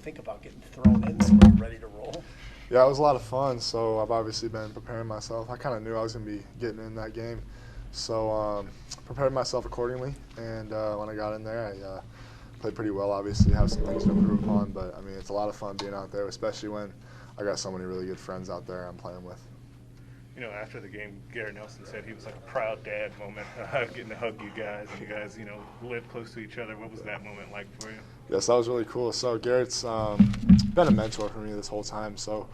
think about getting thrown in spring, ready to roll? Yeah, it was a lot of fun. So I've obviously been preparing myself. I kind of knew I was going to be getting in that game, so prepared myself accordingly. And when I got in there, I played pretty well. Obviously, have some things to improve upon, but I mean, it's a lot of fun being out there, especially when I got so many really good friends out there I'm playing with. You know, after the game, Garrett Nelson said he was like a proud dad moment, getting to hug you guys, and you guys, live close to each other. What was that moment like for you? Yes, that was really cool. So Garrett's been a mentor for me this whole time. So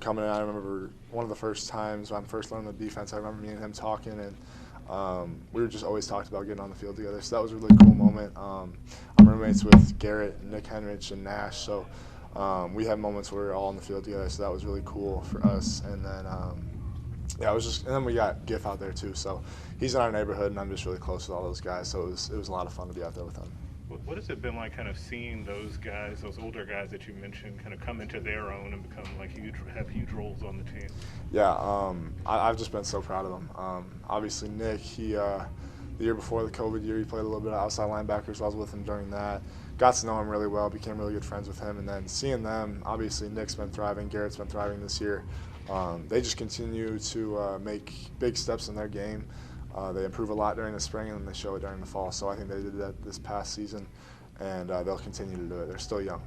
coming in, I remember one of the first times when I first learned the defense, I remember me and him talking, and we were just always talked about getting on the field together. So that was a really cool moment. I'm roommates with Garrett, Nick Henrich, and Nash. So we had moments where we were all on the field together. So that was really cool for us. And then yeah, and then we got Giff out there too. So he's in our neighborhood, and I'm just really close with all those guys. So it was a lot of fun to be out there with him. What has it been like kind of seeing those guys, those older guys that you mentioned, kind of come into their own and become like have huge roles on the team? Yeah, I've just been so proud of them. Obviously, Nick, the year before the COVID year, he played a little bit of outside linebacker, so I was with him during that. Got to know him really well, became really good friends with him, and then seeing them, obviously Nick's been thriving, Garrett's been thriving this year. They just continue to make big steps in their game. They improve a lot during the spring, and then they show it during the fall. So I think they did that this past season, and they'll continue to do it. They're still young.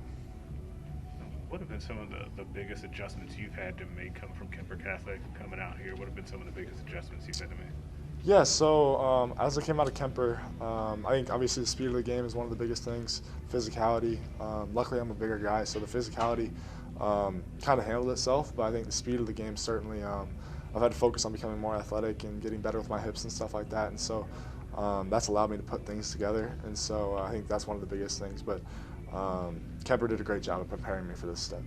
What have been some of the biggest adjustments you've had to make coming from Kemper Catholic, coming out here? What have been some of the biggest adjustments you've had to make? Yeah, so as I came out of Kemper, I think obviously the speed of the game is one of the biggest things, physicality. Luckily, I'm a bigger guy, so the physicality kind of handled itself, but I think the speed of the game certainly, I've had to focus on becoming more athletic and getting better with my hips and stuff like that, and so that's allowed me to put things together, and so I think that's one of the biggest things, but Kemper did a great job of preparing me for this step.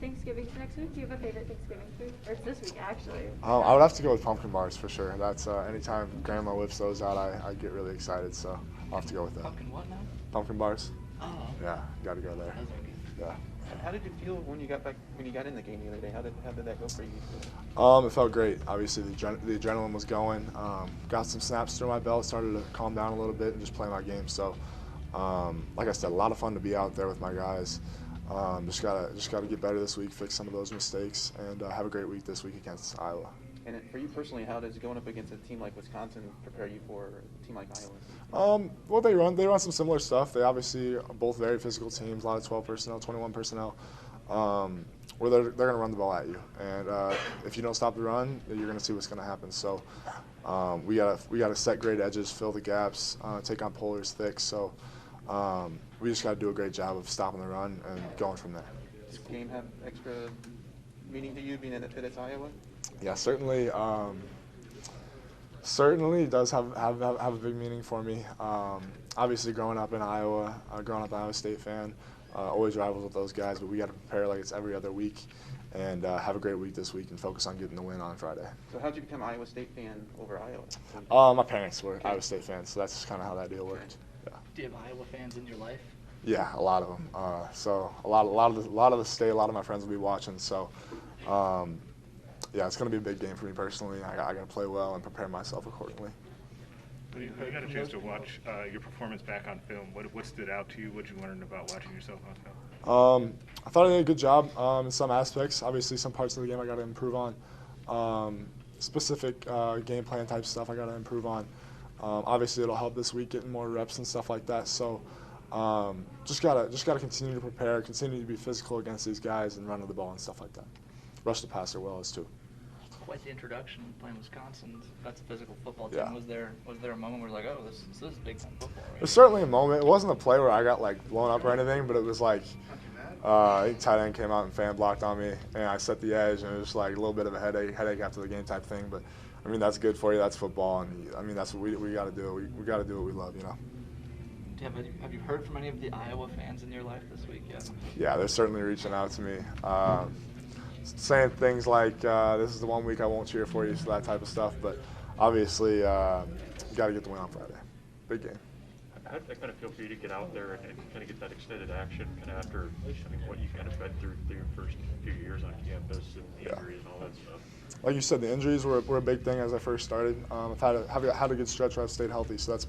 Thanksgiving's next week. Do you have a favorite Thanksgiving food? Or it's this week, actually. I would have to go with pumpkin bars for sure. That's anytime Grandma whips those out, I get really excited, so I'll have to go with that. Pumpkin what now? Pumpkin bars. Oh. Yeah, got to go there. Those are good. Yeah. And how did you feel when you got in the game the other day? How did that go for you? It felt great. Obviously, the adrenaline was going. Got some snaps through my belt, started to calm down a little bit and just play my game. So, like I said, a lot of fun to be out there with my guys. Just gotta get better this week, fix some of those mistakes, and have a great week this week against Iowa. And for you personally, how does going up against a team like Wisconsin prepare you for a team like Iowa? Well, they run some similar stuff. They obviously are both very physical teams, a lot of 12 personnel, 21 personnel, where they're going to run the ball at you. And if you don't stop the run, you're going to see what's going to happen. So we gotta set great edges, fill the gaps, take on pullers thick. So we just got to do a great job of stopping the run and going from there. Does this game have extra meaning to you, being that it's Iowa? Yeah, certainly. Certainly does have a big meaning for me. Obviously, growing up in Iowa, growing up an Iowa State fan, always rivals with those guys. But we got to prepare like it's every other week, and have a great week this week and focus on getting the win on Friday. So how'd you become an Iowa State fan over Iowa? My parents were Iowa State fans, so that's just kind of how that deal worked. Yeah. Do you have Iowa fans in your life? Yeah, a lot of them. So a lot of the state, a lot of my friends will be watching. So. Yeah, it's going to be a big game for me personally. I got to play well and prepare myself accordingly. You got a chance to watch your performance back on film. What stood out to you? What you learned about watching yourself on film? I thought I did a good job in some aspects. Obviously, some parts of the game I got to improve on. Specific game plan type stuff I got to improve on. Obviously, it'll help this week getting more reps and stuff like that. So just gotta continue to prepare, continue to be physical against these guys and run to the ball and stuff like that. Rush the passer well as too. Quite the introduction playing Wisconsin. That's a physical football team. Yeah. Was there a moment where it was like, oh, this is big time football, right? There's certainly a moment. It wasn't a play where I got like blown up or anything, but it was like I think tight end came out and fan blocked on me, and I set the edge, and it was like a little bit of a headache after the game type thing. But I mean, that's good for you. That's football, and I mean that's what we got to do. We got to do what we love, you know. Have you heard from any of the Iowa fans in your life this week yet? Yeah, they're certainly reaching out to me. Saying things like, this is the one week I won't cheer for you, so that type of stuff. But obviously, you got to get the win on Friday. Big game. How did that kind of feel for you to get out there and kind of get that extended action kind of after, what you kind of been through your first few years on campus and the injuries and all that stuff? Like you said, the injuries were a big thing as I first started. I've had a good stretch where I've stayed healthy, so that's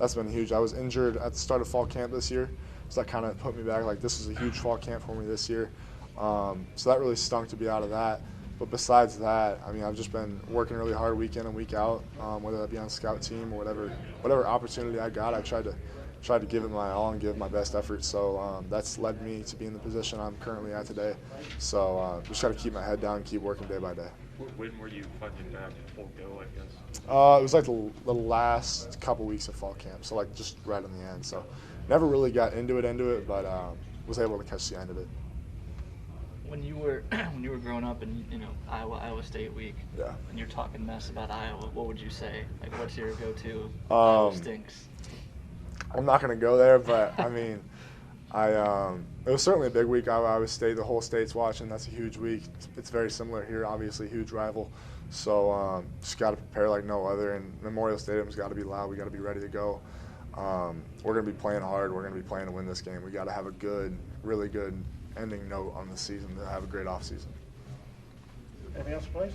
that's been huge. I was injured at the start of fall camp this year, so that kind of put me back. Like, this was a huge fall camp for me this year. So that really stunk to be out of that. But besides that, I mean, I've just been working really hard week in and week out, whether that be on the scout team or whatever opportunity I got. I tried to give it my all and give my best effort. So that's led me to be in the position I'm currently at today. So just got to keep my head down and keep working day by day. When were you finally back full go, I guess? It was like the last couple weeks of fall camp, so like just right in the end. So never really got into it, but was able to catch the end of it. When you were growing up in Iowa State week, Yeah. and you're talking mess about Iowa, what would you say? Like, what's your go-to? Iowa stinks. I'm not going to go there, but I mean, it was certainly a big week. Iowa State, the whole state's watching. That's a huge week. It's very similar here, obviously, huge rival. So just got to prepare like no other. And Memorial Stadium's got to be loud. We got to be ready to go. We're going to be playing hard. We're going to be playing to win this game. We got to have a good, really good ending note on the season to have a great offseason. Anything else, Blaise?